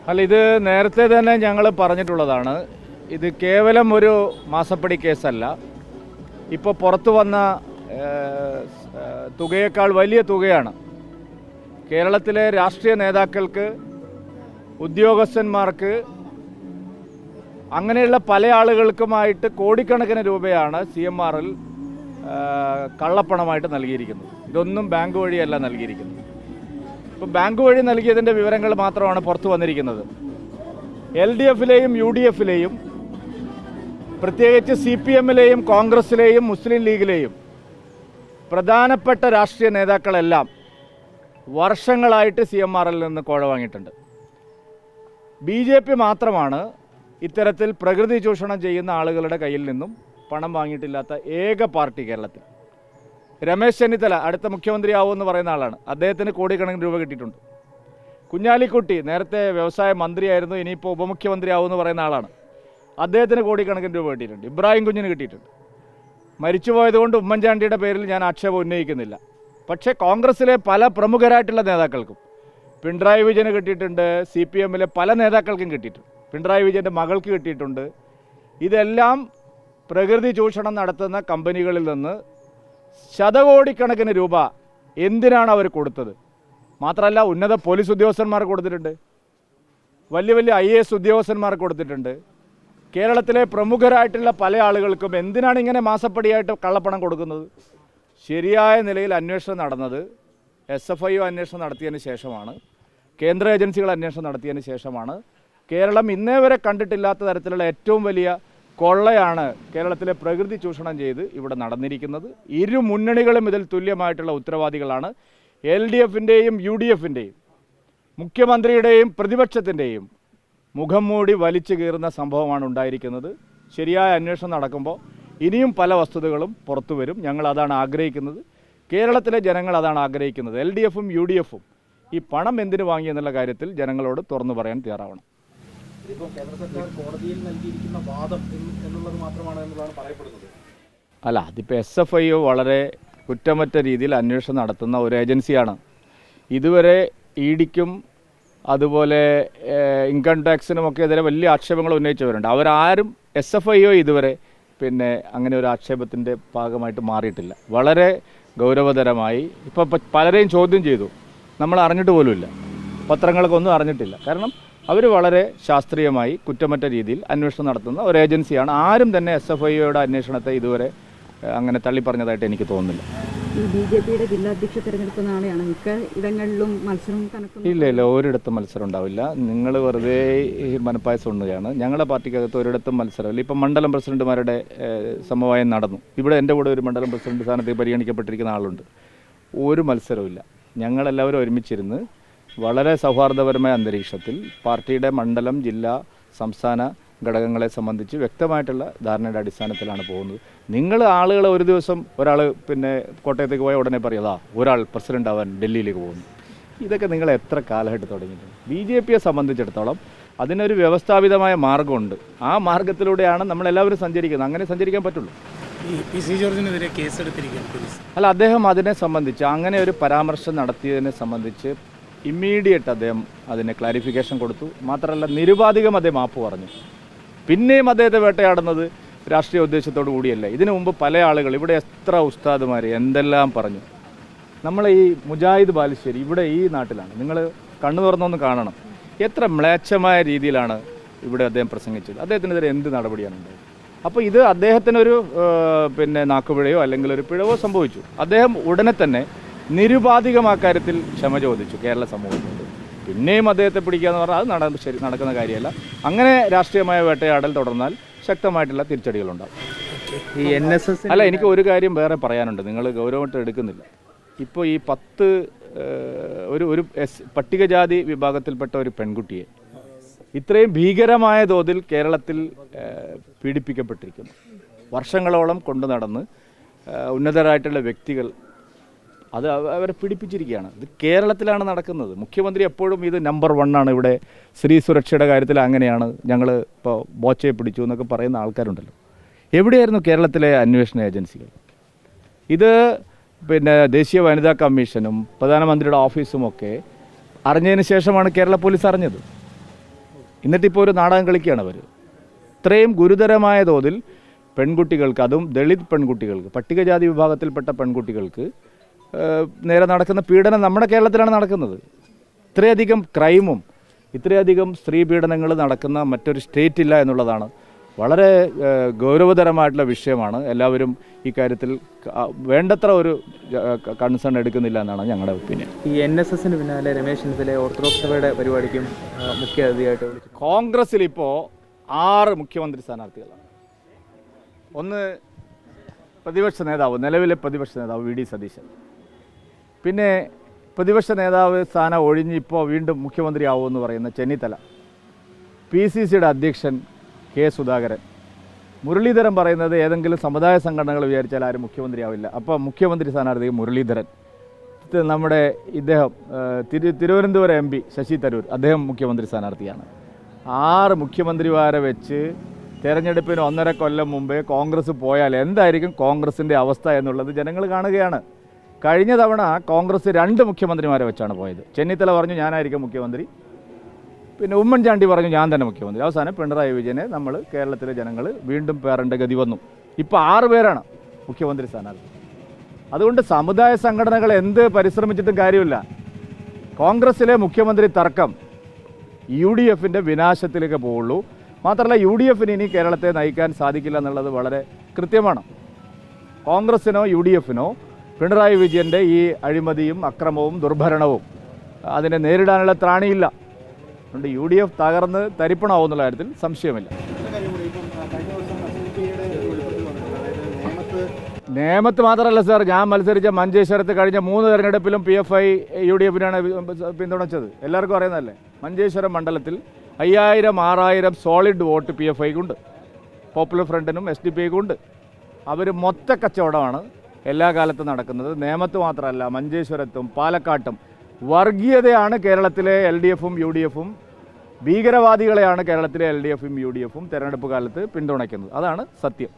അല്ല, ഇത് നേരത്തെ തന്നെ ഞങ്ങൾ പറഞ്ഞിട്ടുള്ളതാണ്. ഇത് കേവലം ഒരു മാസപ്പടി കേസല്ല. ഇപ്പോൾ പുറത്തു വന്ന തുകയേക്കാൾ വലിയ തുകയാണ്. കേരളത്തിലെ രാഷ്ട്രീയ നേതാക്കൾക്ക്, ഉദ്യോഗസ്ഥന്മാർക്ക്, അങ്ങനെയുള്ള പല ആളുകൾക്കുമായിട്ട് കോടിക്കണക്കിന് രൂപയാണ് CMRൽ കള്ളപ്പണമായിട്ട് നൽകിയിരിക്കുന്നത്. ഇതൊന്നും ബാങ്ക് വഴിയല്ല നൽകിയിരിക്കുന്നത്. ഇപ്പോൾ ബാങ്ക് വഴി നൽകിയതിൻ്റെ വിവരങ്ങൾ മാത്രമാണ് പുറത്തു വന്നിരിക്കുന്നത്. LDFിലെയും UDFിലെയും പ്രത്യേകിച്ച് CPMലെയും കോൺഗ്രസിലെയും മുസ്ലിം ലീഗിലെയും പ്രധാനപ്പെട്ട രാഷ്ട്രീയ നേതാക്കളെല്ലാം വർഷങ്ങളായിട്ട് CMRൽ നിന്ന് കോഴ വാങ്ങിയിട്ടുണ്ട്. BJP മാത്രമാണ് ഇത്തരത്തിൽ പ്രകൃതി ചൂഷണം ചെയ്യുന്ന ആളുകളുടെ കയ്യിൽ നിന്നും പണം വാങ്ങിയിട്ടില്ലാത്ത ഏക പാർട്ടി കേരളത്തിൽ. രമേശ് ചെന്നിത്തല അടുത്ത മുഖ്യമന്ത്രിയാവുമെന്ന് പറയുന്ന ആളാണ്. അദ്ദേഹത്തിന് കോടിക്കണക്കിന് രൂപ കിട്ടിയിട്ടുണ്ട്. കുഞ്ഞാലിക്കുട്ടി നേരത്തെ വ്യവസായ മന്ത്രിയായിരുന്നു, ഇനിയിപ്പോൾ ഉപമുഖ്യമന്ത്രിയാവുമെന്ന് പറയുന്ന ആളാണ്. അദ്ദേഹത്തിന് കോടിക്കണക്കിന് രൂപ കിട്ടിയിട്ടുണ്ട്. ഇബ്രാഹിം കുഞ്ഞിന് കിട്ടിയിട്ടുണ്ട്. മരിച്ചുപോയതുകൊണ്ട് ഉമ്മൻചാണ്ടിയുടെ പേരിൽ ഞാൻ ആക്ഷേപം ഉന്നയിക്കുന്നില്ല. പക്ഷേ കോൺഗ്രസിലെ പല പ്രമുഖരായിട്ടുള്ള നേതാക്കൾക്കും, പിണറായി വിജയന് കിട്ടിയിട്ടുണ്ട്, CPMലെ പല നേതാക്കൾക്കും കിട്ടിയിട്ടുണ്ട്, പിണറായി വിജയൻ്റെ മകൾക്ക് കിട്ടിയിട്ടുണ്ട്. ഇതെല്ലാം പ്രകൃതി ചൂഷണം നടത്തുന്ന കമ്പനികളിൽ നിന്ന് ശതകോടിക്കണക്കിന് രൂപ എന്തിനാണ് അവർ കൊടുത്തത്? മാത്രമല്ല, ഉന്നത പോലീസ് ഉദ്യോഗസ്ഥന്മാർ കൊടുത്തിട്ടുണ്ട്, വലിയ വലിയ IAS ഉദ്യോഗസ്ഥന്മാർ കൊടുത്തിട്ടുണ്ട്. കേരളത്തിലെ പ്രമുഖരായിട്ടുള്ള പല ആളുകൾക്കും എന്തിനാണ് ഇങ്ങനെ മാസപ്പടിയായിട്ട് കള്ളപ്പണം കൊടുക്കുന്നത്? ശരിയായ നിലയിൽ അന്വേഷണം നടന്നത് SFIO അന്വേഷണം നടത്തിയതിന് ശേഷമാണ്, കേന്ദ്ര ഏജൻസികൾ അന്വേഷണം നടത്തിയതിന് ശേഷമാണ്. കേരളം ഇന്നേ വരെ കണ്ടിട്ടില്ലാത്ത തരത്തിലുള്ള ഏറ്റവും വലിയ കൊള്ളയാണ് കേരളത്തിലെ പ്രകൃതി ചൂഷണം ചെയ്ത് ഇവിടെ നടന്നിരിക്കുന്നത്. ഇരു മുന്നണികളും ഇതിൽ തുല്യമായിട്ടുള്ള ഉത്തരവാദികളാണ്. LDFിൻ്റെയും UDFിൻ്റെയും മുഖ്യമന്ത്രിയുടെയും പ്രതിപക്ഷത്തിൻ്റെയും മുഖം മൂടി വലിച്ചു കീറുന്ന സംഭവമാണ് ഉണ്ടായിരിക്കുന്നത്. ശരിയായ അന്വേഷണം നടക്കുമ്പോൾ ഇനിയും പല വസ്തുതകളും പുറത്തു വരും. ഞങ്ങൾ അതാണ് ആഗ്രഹിക്കുന്നത്. കേരളത്തിലെ ജനങ്ങൾ അതാണ് ആഗ്രഹിക്കുന്നത്. LDFും UDFും ഈ പണം എന്തിനു വാങ്ങി എന്നുള്ള കാര്യത്തിൽ ജനങ്ങളോട് തുറന്നു പറയാൻ തയ്യാറാവണം. അല്ല, അതിപ്പോൾ SFIO വളരെ കുറ്റമറ്റ രീതിയിൽ അന്വേഷണം നടത്തുന്ന ഒരു ഏജൻസിയാണ്. ഇതുവരെ EDക്കും അതുപോലെ ഇൻകം ടാക്സിനുമൊക്കെ എതിരെ വലിയ ആക്ഷേപങ്ങൾ ഉന്നയിച്ചവരുണ്ട്. അവരാരും SFIO ഇതുവരെ അങ്ങനെ ഒരു ആക്ഷേപത്തിൻ്റെ ഭാഗമായിട്ട് മാറിയിട്ടില്ല. വളരെ ഗൗരവതരമായി ഇപ്പോൾ പലരെയും ചോദ്യം ചെയ്തു. നമ്മൾ അറിഞ്ഞിട്ട് പോലുമില്ല, പത്രങ്ങൾക്കൊന്നും അറിഞ്ഞിട്ടില്ല. കാരണം അവർ വളരെ ശാസ്ത്രീയമായി കുറ്റമറ്റ രീതിയിൽ അന്വേഷണം നടത്തുന്ന ഒരു ഏജൻസിയാണ്. ആരും തന്നെ SFIOയുടെ അന്വേഷണത്തെ ഇതുവരെ അങ്ങനെ തള്ളിപ്പറഞ്ഞതായിട്ട് എനിക്ക് തോന്നുന്നില്ല. BJPയുടെ ജില്ലാ അധ്യക്ഷ തെരഞ്ഞെടുപ്പ് നാളെയാണ്. മിക്ക ഇടങ്ങളിലും മത്സരം കണക്കും. ഇല്ല, ഒരിടത്തും മത്സരം ഉണ്ടാവില്ല. നിങ്ങൾ വെറുതെ മനപ്പായസം ഉണ്ണുകയാണ്. ഞങ്ങളുടെ പാർട്ടിക്കകത്ത് ഒരിടത്തും മത്സരമില്ല. ഇപ്പം മണ്ഡലം പ്രസിഡന്റുമാരുടെ സമവായം നടന്നു. ഇവിടെ എൻ്റെ കൂടെ ഒരു മണ്ഡലം പ്രസിഡന്റ് സ്ഥാനത്തേക്ക് പരിഗണിക്കപ്പെട്ടിരിക്കുന്ന ആളുണ്ട്. ഒരു മത്സരമില്ല. ഞങ്ങളെല്ലാവരും ഒരുമിച്ചിരുന്ന് വളരെ സൗഹാർദ്ദപരമായ അന്തരീക്ഷത്തിൽ പാർട്ടിയുടെ മണ്ഡലം, ജില്ലാ, സംസ്ഥാന ഘടകങ്ങളെ സംബന്ധിച്ച് വ്യക്തമായിട്ടുള്ള ധാരണയുടെ അടിസ്ഥാനത്തിലാണ് പോകുന്നത്. നിങ്ങൾ ആളുകളെ ഒരു ദിവസം ഒരാൾ കോട്ടയത്തേക്ക് പോയ ഉടനെ പറയുക ഒരാൾ പ്രസിഡന്റ് ആവാൻ ഡൽഹിയിലേക്ക് പോകുന്നു. ഇതൊക്കെ നിങ്ങൾ എത്ര കാലമായിട്ട് തുടങ്ങിയിട്ടുണ്ട്? BJPയെ സംബന്ധിച്ചിടത്തോളം അതിനൊരു വ്യവസ്ഥാപിതമായ മാർഗമുണ്ട്. ആ മാർഗത്തിലൂടെയാണ് നമ്മളെല്ലാവരും സഞ്ചരിക്കുന്നത്. അങ്ങനെ സഞ്ചരിക്കാൻ പറ്റുള്ളൂ. PC ജോർജിനെതിരെ കേസെടുത്തിരിക്കുകയാണ് പോലീസ്. അല്ല, അദ്ദേഹം അതിനെ സംബന്ധിച്ച് അങ്ങനെ ഒരു പരാമർശം നടത്തിയതിനെ സംബന്ധിച്ച് ഇമ്മീഡിയറ്റ് അദ്ദേഹം അതിന് ക്ലാരിഫിക്കേഷൻ കൊടുത്തു. മാത്രമല്ല, നിരുപാധികം അദ്ദേഹം മാപ്പ് പറഞ്ഞു. പിന്നെയും അദ്ദേഹത്തെ വേട്ടയാടുന്നത് രാഷ്ട്രീയ ഉദ്ദേശത്തോടു കൂടിയല്ല. ഇതിനു മുമ്പ് പല ആളുകൾ ഇവിടെ എത്ര ഉസ്താദുമാർ എന്തെല്ലാം പറഞ്ഞു. നമ്മളെ ഈ മുജാഹിദ് ബാലുശ്ശേരി ഇവിടെ ഈ നാട്ടിലാണ്. നിങ്ങൾ കണ്ണു തുറന്നൊന്ന് കാണണം. എത്ര മ്ലേച്ഛമായ രീതിയിലാണ് ഇവിടെ അദ്ദേഹം പ്രസംഗിച്ചത്. അദ്ദേഹത്തിനെതിരെ എന്ത് നടപടിയാണ് ഉണ്ടായത്? അപ്പോൾ ഇത് അദ്ദേഹത്തിനൊരു നാക്കുപിഴയോ അല്ലെങ്കിൽ ഒരു പിഴവോ സംഭവിച്ചു. അദ്ദേഹം ഉടനെ തന്നെ നിരുപാധികമാക്കാര്യത്തിൽ ക്ഷമ ചോദിച്ചു കേരള സമൂഹത്തോട്. പിന്നെയും അദ്ദേഹത്തെ പിടിക്കുക എന്ന് പറഞ്ഞാൽ അത് നടക്കുന്ന കാര്യമല്ല. അങ്ങനെ രാഷ്ട്രീയമായ വേട്ടയാടൽ തുടർന്നാൽ ശക്തമായിട്ടുള്ള തിരിച്ചടികളുണ്ടാകും. ഈ NSS അല്ല, എനിക്ക് ഒരു കാര്യം വേറെ പറയാനുണ്ട്. നിങ്ങൾ ഗൗരവമായിട്ട് എടുക്കുന്നില്ല. ഇപ്പോൾ ഈ ഒരു പട്ടികജാതി വിഭാഗത്തിൽപ്പെട്ട ഒരു പെൺകുട്ടിയെ ഇത്രയും ഭീകരമായ തോതിൽ കേരളത്തിൽ പീഡിപ്പിക്കപ്പെട്ടിരിക്കുന്നു. വർഷങ്ങളോളം കൊണ്ടു നടന്ന് ഉന്നതരായിട്ടുള്ള വ്യക്തികൾ അവരെ പീഡിപ്പിച്ചിരിക്കുകയാണ്. ഇത് കേരളത്തിലാണ് നടക്കുന്നത്. മുഖ്യമന്ത്രി എപ്പോഴും ഇത് നമ്പർ 1 ആണ്. ഇവിടെ സ്ത്രീ സുരക്ഷയുടെ കാര്യത്തിൽ അങ്ങനെയാണ്, ഞങ്ങൾ ഇപ്പോൾ ബോച്ചയെ പിടിച്ചു എന്നൊക്കെ പറയുന്ന ആൾക്കാരുണ്ടല്ലോ. എവിടെയായിരുന്നു കേരളത്തിലെ അന്വേഷണ ഏജൻസികൾ? ഇത് ദേശീയ വനിതാ കമ്മീഷനും പ്രധാനമന്ത്രിയുടെ ഓഫീസുമൊക്കെ അറിഞ്ഞതിന് ശേഷമാണ് കേരള പോലീസ് അറിഞ്ഞത്. എന്നിട്ടിപ്പോൾ ഒരു നാടകം കളിക്കുകയാണ് അവർ. ഇത്രയും ഗുരുതരമായ തോതിൽ പെൺകുട്ടികൾക്ക്, അതും ദളിത് പെൺകുട്ടികൾക്ക്, പട്ടികജാതി വിഭാഗത്തിൽപ്പെട്ട പെൺകുട്ടികൾക്ക് നേരെ നടക്കുന്ന പീഡനം നമ്മുടെ കേരളത്തിലാണ് നടക്കുന്നത്. ഇത്രയധികം ക്രൈമും ഇത്രയധികം സ്ത്രീ പീഡനങ്ങൾ നടക്കുന്ന മറ്റൊരു സ്റ്റേറ്റ് ഇല്ല എന്നുള്ളതാണ് വളരെ ഗൗരവതരമായിട്ടുള്ള വിഷയമാണ്. എല്ലാവരും ഈ കാര്യത്തിൽ വേണ്ടത്ര ഒരു കൺസേൺ എടുക്കുന്നില്ല എന്നാണ് ഞങ്ങളുടെ ഒപ്പീനിയൻ. ഈ NSSന് പിന്നാലെ രമേശ് ചെന്നിത്തല ഓർത്തഡോക്സ് സഭയുടെ പരിപാടിക്കും മുഖ്യ അതിഥിയായിട്ട് വിളിച്ചു. കോൺഗ്രസ്സിൽ ഇപ്പോൾ 6 മുഖ്യമന്ത്രി സ്ഥാനാർത്ഥികളാണ്. ഒന്ന് പ്രതിപക്ഷ നേതാവ്, നിലവിലെ പ്രതിപക്ഷ നേതാവ് VD സതീശൻ. പിന്നെ പ്രതിപക്ഷ നേതാവ് സ്ഥാനം ഒഴിഞ്ഞ് ഇപ്പോൾ വീണ്ടും മുഖ്യമന്ത്രിയാവുമെന്ന് പറയുന്ന ചെന്നിത്തല. PCCയുടെ അധ്യക്ഷൻ K. സുധാകരൻ. മുരളീധരൻ പറയുന്നത് ഏതെങ്കിലും സമുദായ സംഘടനകൾ വിചാരിച്ചാൽ ആരും മുഖ്യമന്ത്രിയാവില്ല. അപ്പോൾ മുഖ്യമന്ത്രി സ്ഥാനാർത്ഥി മുരളീധരൻ. നമ്മുടെ ഇദ്ദേഹം തിരുവനന്തപുരം MP ശശി തരൂർ, അദ്ദേഹം മുഖ്യമന്ത്രി സ്ഥാനാർത്ഥിയാണ്. 6 മുഖ്യമന്ത്രിമാരെ വെച്ച് തെരഞ്ഞെടുപ്പിന് 1.5 കൊല്ലം മുമ്പേ കോൺഗ്രസ് പോയാൽ എന്തായിരിക്കും കോൺഗ്രസിൻ്റെ അവസ്ഥ എന്നുള്ളത് ജനങ്ങൾ കാണുകയാണ്. കഴിഞ്ഞ തവണ കോൺഗ്രസ് 2 മുഖ്യമന്ത്രിമാരെ വെച്ചാണ് പോയത്. ചെന്നിത്തല പറഞ്ഞു ഞാനായിരിക്കും മുഖ്യമന്ത്രി, പിന്നെ ഉമ്മൻചാണ്ടി പറഞ്ഞു ഞാൻ തന്നെ മുഖ്യമന്ത്രി. അവസാനം പിണറായി വിജയനെ നമ്മൾ കേരളത്തിലെ ജനങ്ങൾ വീണ്ടും പേറേണ്ട ഗതി വന്നു. ഇപ്പോൾ 6 പേരാണ് മുഖ്യമന്ത്രി സ്ഥാനാർത്ഥി. അതുകൊണ്ട് സമുദായ സംഘടനകൾ എന്ത് പരിശ്രമിച്ചിട്ടും കാര്യമില്ല. കോൺഗ്രസ്സിലെ മുഖ്യമന്ത്രി തർക്കം UDFൻ്റെ വിനാശത്തിലേക്ക് പോവുള്ളൂ. മാത്രമല്ല UDFന് ഇനി കേരളത്തെ നയിക്കാൻ സാധിക്കില്ല എന്നുള്ളത് വളരെ കൃത്യമാണ്. കോൺഗ്രസ്സിനോ UDFനോ പിണറായി വിജയൻ്റെ ഈ അഴിമതിയും അക്രമവും ദുർഭരണവും അതിനെ നേരിടാനുള്ള ത്രാണിയില്ല. അതുകൊണ്ട് UDF തകർന്ന് തരിപ്പണമാവുന്നുള്ള കാര്യത്തിൽ സംശയമില്ല. നേമത്ത് മാത്രമല്ല സാർ, ഞാൻ മത്സരിച്ച മഞ്ചേശ്വരത്ത് കഴിഞ്ഞ 3 തെരഞ്ഞെടുപ്പിലും PFI UDFനാണ് പിന്തുണച്ചത്. എല്ലാവർക്കും അറിയുന്നതല്ലേ. മഞ്ചേശ്വരം മണ്ഡലത്തിൽ 5000, 6000 സോളിഡ് വോട്ട് PFIക്കുണ്ട്, പോപ്പുലർ ഫ്രണ്ടിനും SDPIക്കും ഉണ്ട്. അവർ മൊത്ത കച്ചവടമാണ് എല്ലാ കാലത്തും നടക്കുന്നത്. നേമത്ത് മാത്രമല്ല, മഞ്ചേശ്വരത്തും പാലക്കാട്ടും വർഗീയതയാണ് കേരളത്തിലെ LDFും UDFും, ഭീകരവാദികളെയാണ് കേരളത്തിലെ LDFും UDFും തെരഞ്ഞെടുപ്പ് കാലത്ത് പിന്തുണയ്ക്കുന്നത്. അതാണ് സത്യം.